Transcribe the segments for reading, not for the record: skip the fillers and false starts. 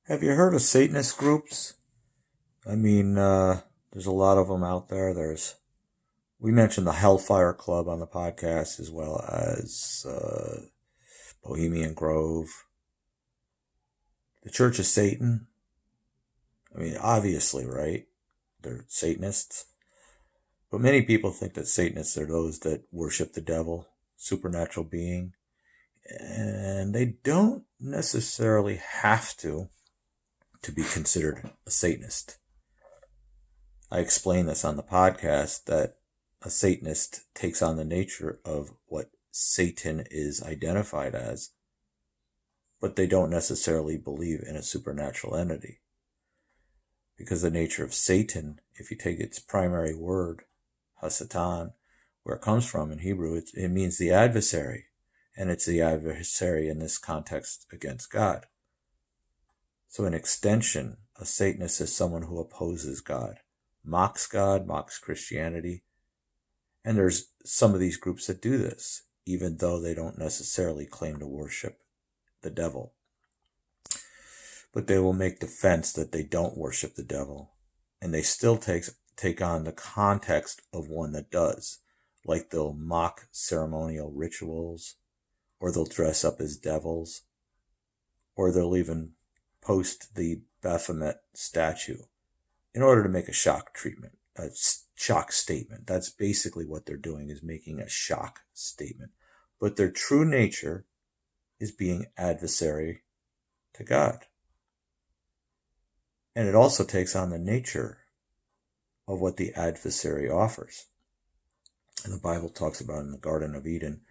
Have you heard of Satanist groups? There's a lot of them out there. We mentioned the Hellfire Club on the podcast, as well as Bohemian Grove, the Church of Satan. Obviously, right? They're Satanists. But many people think that Satanists are those that worship the devil, supernatural being, and they don't necessarily have to be considered a Satanist. I explain this on the podcast that a Satanist takes on the nature of what Satan is identified as, but they don't necessarily believe in a supernatural entity. Because the nature of Satan, if you take its primary word, Hasatan, where it comes from in Hebrew, it means the adversary. And it's the adversary in this context against God. So in extension, a Satanist is someone who opposes God, mocks Christianity. And there's some of these groups that do this, even though they don't necessarily claim to worship the devil. But they will make defense that they don't worship the devil. And they still take on the context of one that does. Like they'll mock ceremonial rituals, or they'll dress up as devils, or they'll even post the Baphomet statue in order to make a shock statement. That's basically what they're doing, is making a shock statement. But their true nature is being adversary to God. And it also takes on the nature of what the adversary offers. And the Bible talks about in the Garden of Eden,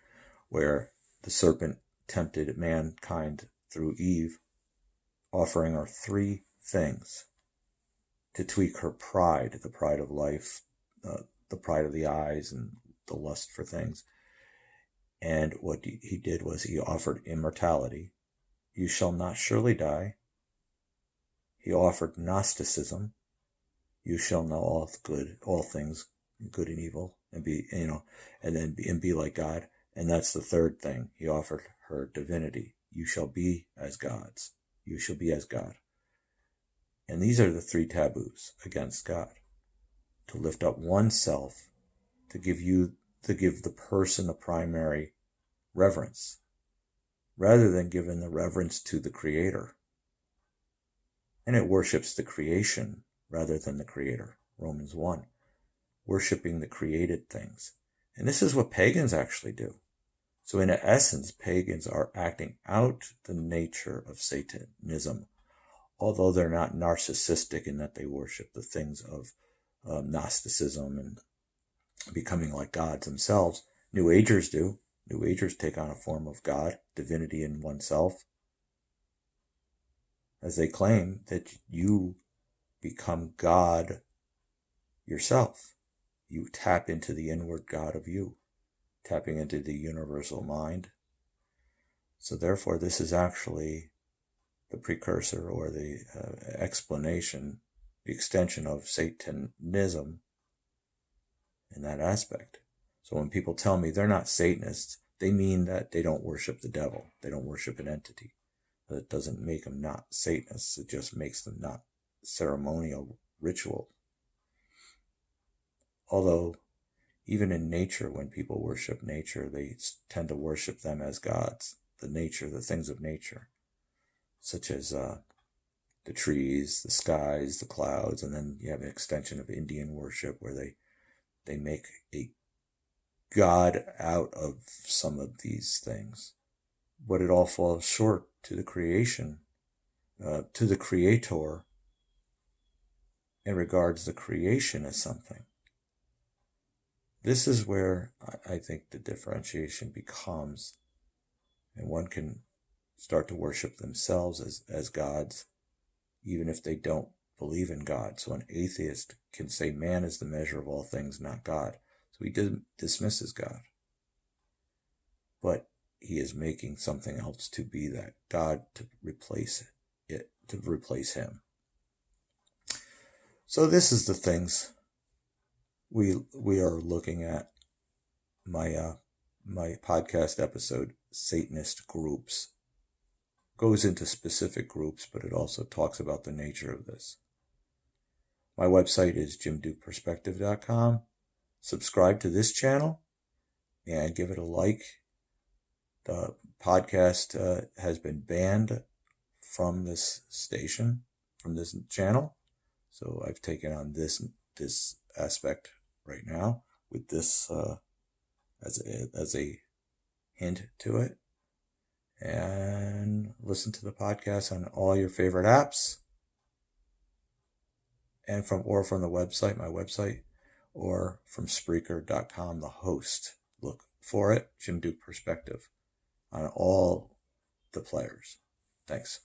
where the serpent tempted mankind through Eve, offering her three things to tweak her pride, the pride of life, the pride of the eyes, and the lust for things. And what he did was he offered immortality. You shall not surely die. He offered Gnosticism. You shall know all things, good and evil, and be like God. And that's the third thing. He offered her divinity. You shall be as gods. You shall be as God. And these are the three taboos against God. To lift up oneself, to give the person the primary reverence, rather than giving the reverence to the Creator. And it worships the creation rather than the Creator. Romans 1. Worshipping the created things. And this is what pagans actually do. So in essence, pagans are acting out the nature of Satanism, although they're not narcissistic in that they worship the things of Gnosticism and becoming like gods themselves. New Agers do. New Agers take on a form of God, divinity in oneself, as they claim that you become God yourself. You tap into the inward God of you, tapping into the universal mind. So therefore, this is actually the precursor or the explanation, the extension of Satanism in that aspect. So when people tell me they're not Satanists, they mean that they don't worship the devil. They don't worship an entity. That doesn't make them not Satanists. It just makes them not ceremonial ritual. Although, even in nature, when people worship nature, they tend to worship them as gods. The things of nature, such as the trees, the skies, the clouds, and then you have an extension of Indian worship where they make a god out of some of these things. But it all falls short to the creation, to the Creator, and regards the creation as something. This is where I think the differentiation becomes, and one can start to worship themselves as gods, even if they don't believe in God. So an atheist can say man is the measure of all things, not God. So he dismisses God. But he is making something else to be that God, to replace him. So this is the things we are looking at. My podcast episode, Satanist groups. goes into specific groups, but it also talks about the nature of this. My website is jimdukeperspective.com. Subscribe to this channel and give it a like. The podcast has been banned from this station, from this channel. So I've taken on this aspect right now with this as a hint to it. And listen to the podcast on all your favorite apps, and from the website, my website, or from Spreaker.com, the host. Look for it, Jim Duke Perspective, on all the players. Thanks.